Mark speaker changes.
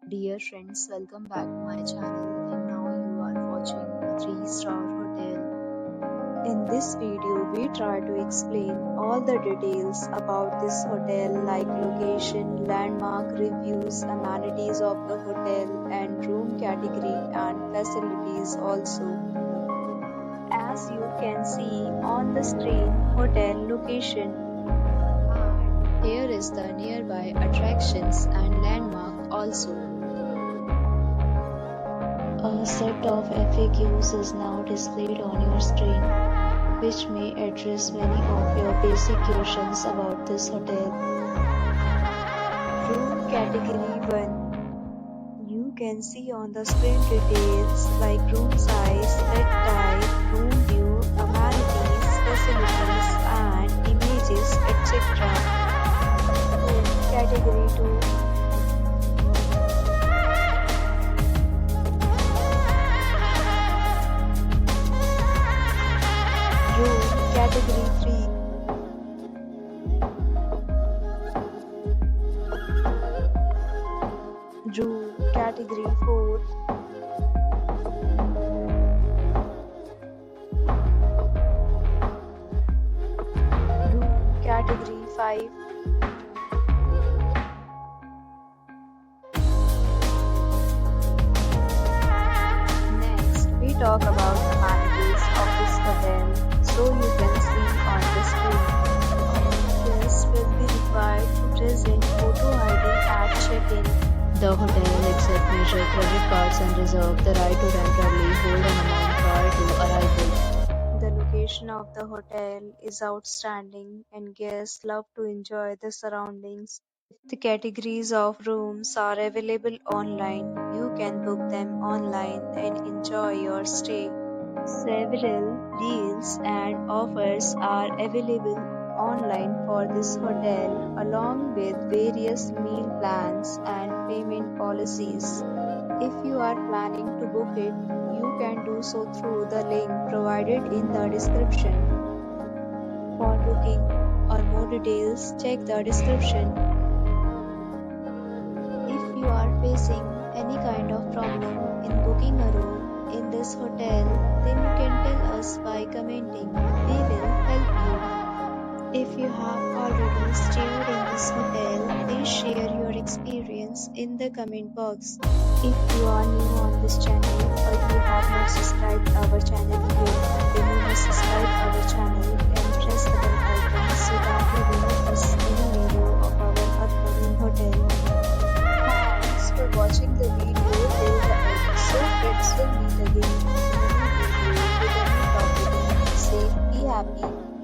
Speaker 1: Dear friends, welcome back to my channel, and now you are watching a 3-star hotel. In this video, we try to explain all the details about this hotel like location, landmark, reviews, amenities of the hotel and room category and facilities also. As you can see on the screen, hotel location. And here is the nearby attractions and landmark also. A set of FAQs is now displayed on your screen, which may address many of your basic questions about this hotel. Room Category 1. You can see on the screen details like room size, bed type, room view, amenities, facilities, and images, etc. Room Category 2. Room Category 3. Room Category 4. Room Category 5. Next, we talk about amenities of this hotel. So you can see on the screen. Guests will be required to present photo ID at check-in. The hotel accepts major credit cards and reserves the right to temporarily hold an amount prior to arrival. The location of the hotel is outstanding and guests love to enjoy the surroundings. The categories of rooms are available online. You can book them online and enjoy your stay. Several deals and offers are available online for this hotel, along with various meal plans and payment policies. If you are planning to book it, you can do so through the link provided in the description. For booking or more details, check the description. If you are facing any kind of problem in booking a room in this hotel, then you can tell us by commenting. We will help you. If you have already stayed in this hotel, please share your experience in the comment box. If you are new on this channel or you have not subscribed our channel yet, then you must subscribe our channel and press the bell icon so that you will not miss any video of our upcoming hotel. Thanks for watching the video till the end. So friends will meet again in a new video with a new topic. Be safe, be happy.